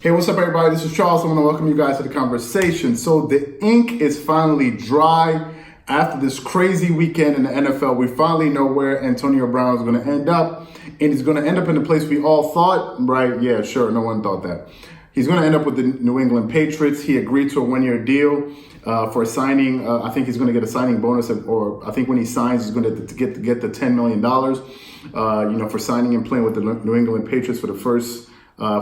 Hey, what's up, everybody? This is Charles. I want to welcome you guys to the conversation. So the ink is finally dry after this crazy weekend in the NFL. We finally know where Antonio Brown is going to end up, and he's going to end up in the place we all thought, right? Yeah, sure. No one thought that. He's going to end up with the New England Patriots. He agreed to a one-year deal for signing. I think he's going to get a signing bonus, or I think when he signs, he's going to get the $10 million, for signing and playing with the New England Patriots for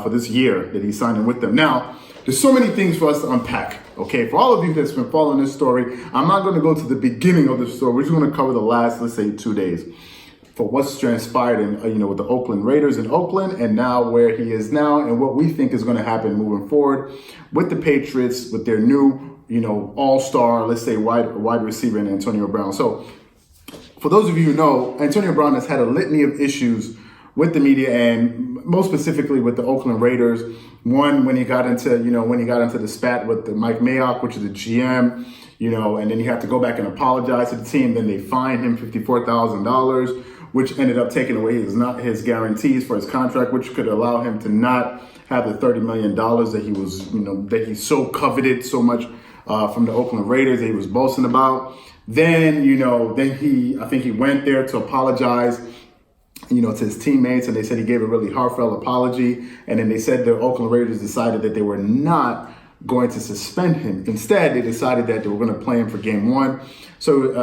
this year that he's signing with them. Now, there's so many things for us to unpack, okay? For all of you that's been following this story, I'm not going to go to the beginning of the story. We're just going to cover the last, let's say, 2 days for what's transpired in, with the Oakland Raiders in Oakland, and now where he is now, and what we think is going to happen moving forward with the Patriots, with their new, all-star, let's say, wide receiver in Antonio Brown. So, for those of you who know, Antonio Brown has had a litany of issues with the media, and most specifically with the Oakland Raiders. One, when he got into the spat with the Mike Mayock, which is the GM, and then he had to go back and apologize to the team. Then they fined him $54,000, which ended up taking away his guarantees for his contract, which could allow him to not have the $30 million that he was, that he so coveted so much from the Oakland Raiders that he was boasting about. Then, I think he went there to apologize to his teammates, and they said he gave a really heartfelt apology. And then they said the Oakland Raiders decided that they were not going to suspend him. Instead, they decided that they were going to play him for game one. So,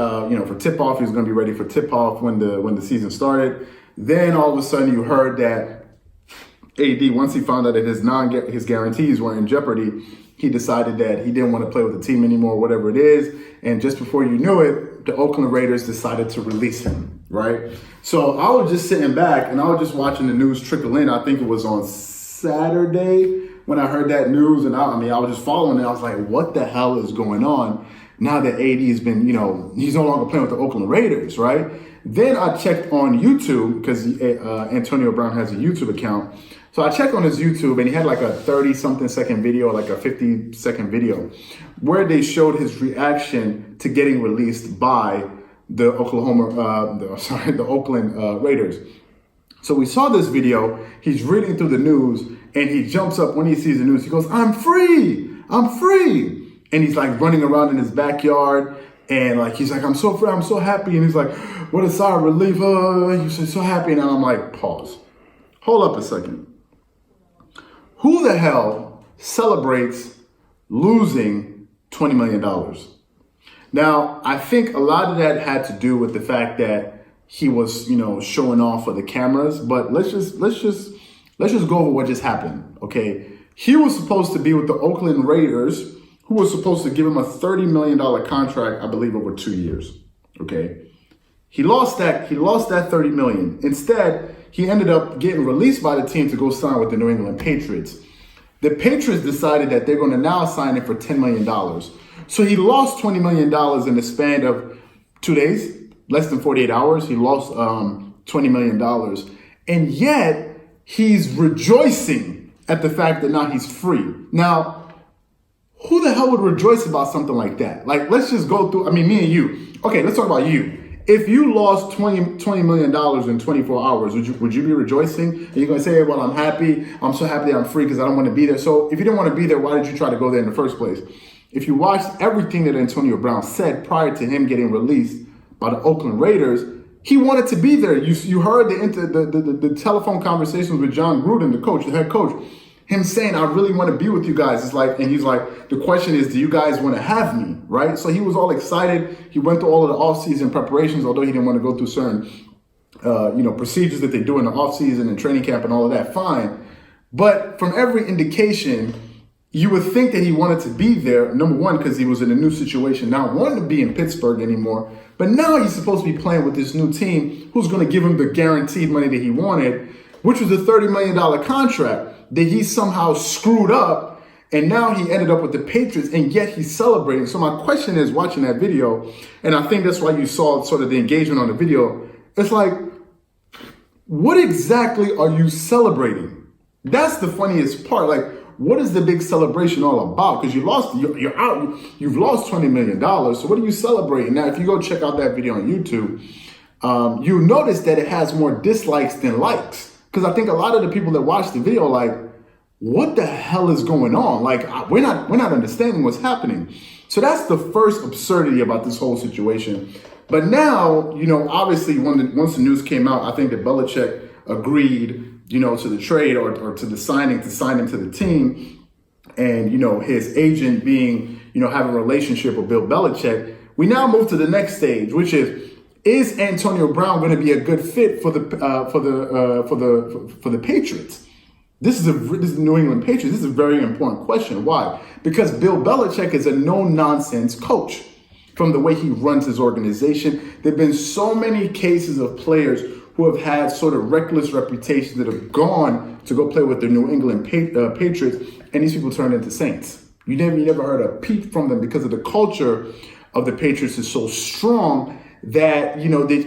for tip-off, he was going to be ready for tip-off when the season started. Then all of a sudden you heard that AD, once he found out that his guarantees were in jeopardy, he decided that he didn't want to play with the team anymore, whatever it is. And just before you knew it, the Oakland Raiders decided to release him, right? So I was just sitting back and I was just watching the news trickle in. I think it was on Saturday when I heard that news. And I was just following it. I was like, what the hell is going on now that AD has been, he's no longer playing with the Oakland Raiders, right? Then I checked on YouTube because Antonio Brown has a YouTube account. So I checked on his YouTube, and he had like a 30-something second video, like a 50-second video, where they showed his reaction to getting released by the Oakland Raiders. So we saw this video. He's reading through the news, and he jumps up when he sees the news. He goes, "I'm free! I'm free!" And he's like running around in his backyard, and like he's like, "I'm so free! I'm so happy!" And he's like, "What a sigh of relief!" He's so happy, and I'm like, pause. Hold up a second. Who the hell celebrates losing $20 million? Now, I think a lot of that had to do with the fact that he was, showing off for the cameras. But let's just go over what just happened. Okay, he was supposed to be with the Oakland Raiders, who was supposed to give him a $30 million contract, I believe, over 2 years. Okay, he lost that $30 million. Instead, he ended up getting released by the team to go sign with the New England Patriots. The Patriots decided that they're going to now sign him for $10 million. So he lost $20 million in the span of 2 days, less than 48 hours. He lost $20 million. And yet he's rejoicing at the fact that now he's free. Now, who the hell would rejoice about something like that? Like, let's just go through, me and you. Okay, let's talk about you. If you lost $20 million in 24 hours, would you be rejoicing? Are you going to say, "Hey, well, I'm happy. I'm so happy that I'm free because I don't want to be there"? So if you didn't want to be there, why did you try to go there in the first place? If you watched everything that Antonio Brown said prior to him getting released by the Oakland Raiders, he wanted to be there. You heard the telephone conversations with John Gruden, the head coach, him saying, "I really want to be with you guys." And he's like, the question is, do you guys want to have me, right? So he was all excited. He went through all of the off-season preparations, although he didn't want to go through certain, procedures that they do in the off-season and training camp and all of that. Fine. But from every indication, you would think that he wanted to be there, number one, because he was in a new situation, not wanting to be in Pittsburgh anymore. But now he's supposed to be playing with this new team who's going to give him the guaranteed money that he wanted, which was a $30 million contract that he somehow screwed up. And now he ended up with the Patriots, and yet he's celebrating. So my question is, watching that video, and I think that's why you saw sort of the engagement on the video, it's like, what exactly are you celebrating? That's the funniest part. Like, what is the big celebration all about? Because you're out, you've lost $20 million. So what are you celebrating? Now, if you go check out that video on YouTube, you'll notice that it has more dislikes than likes. Because I think a lot of the people that watch the video are like, what the hell is going on? Like, we're not understanding what's happening. So that's the first absurdity about this whole situation. But now, obviously, once the news came out, I think that Belichick agreed, to the trade or to the signing to sign him to the team, and his agent being, having a relationship with Bill Belichick. We now move to the next stage, which is Antonio Brown going to be a good fit for the Patriots? This is the New England Patriots. This is a very important question. Why? Because Bill Belichick is a no-nonsense coach. From the way he runs his organization, there have been so many cases of players who have had sort of reckless reputations that have gone to go play with the New England Patriots, and these people turned into saints. You never heard a peep from them because of the culture of the Patriots is so strong that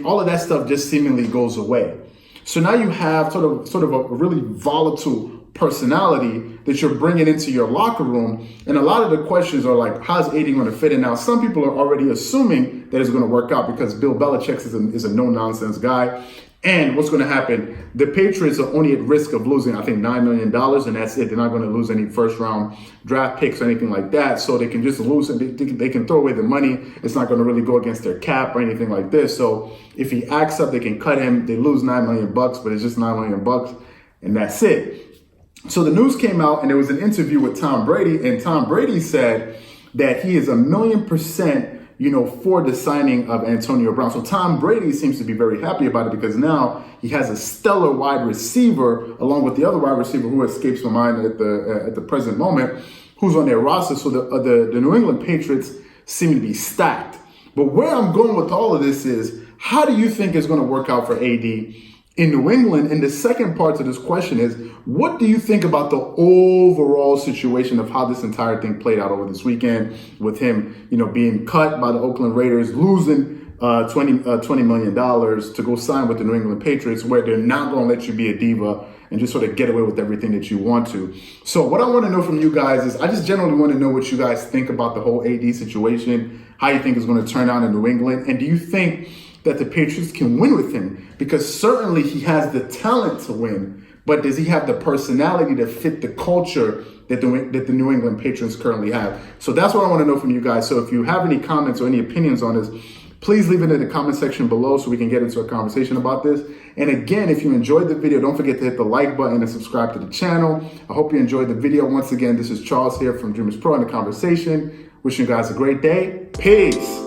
all of that stuff just seemingly goes away. So now you have sort of a really volatile personality that you're bringing into your locker room. And a lot of the questions are like, how's AD going to fit in? Now, some people are already assuming that it's going to work out because Bill Belichick is a no-nonsense guy. And what's going to happen? The Patriots are only at risk of losing, I think, $9 million, and that's it. They're not going to lose any first-round draft picks or anything like that. So they can just lose and they can throw away the money. It's not going to really go against their cap or anything like this. So if he acts up, they can cut him. They lose $9 million, but it's just $9 million, and that's it. So the news came out, and there was an interview with Tom Brady, and Tom Brady said that he is 1,000,000% for the signing of Antonio Brown. So Tom Brady seems to be very happy about it because now he has a stellar wide receiver along with the other wide receiver who escapes my mind at the present moment, who's on their roster. So the New England Patriots seem to be stacked. But where I'm going with all of this is, how do you think it's going to work out for AD in New England? And the second part to this question is, what do you think about the overall situation of how this entire thing played out over this weekend with him, being cut by the Oakland Raiders, losing $20 million to go sign with the New England Patriots, where they're not going to let you be a diva and just sort of get away with everything that you want to. So what I want to know from you guys is, I just generally want to know what you guys think about the whole AD situation, how you think it's going to turn out in New England, and do you think that the Patriots can win with him? Because certainly he has the talent to win, but does he have the personality to fit the culture that the New England Patriots currently have? So that's what I want to know from you guys. So if you have any comments or any opinions on this, please leave it in the comment section below so we can get into a conversation about this. And again, if you enjoyed the video, don't forget to hit the like button and subscribe to the channel. I hope you enjoyed the video. Once again, this is Charles here from Dreamers Pro and The Conversation. Wishing you guys a great day. Peace.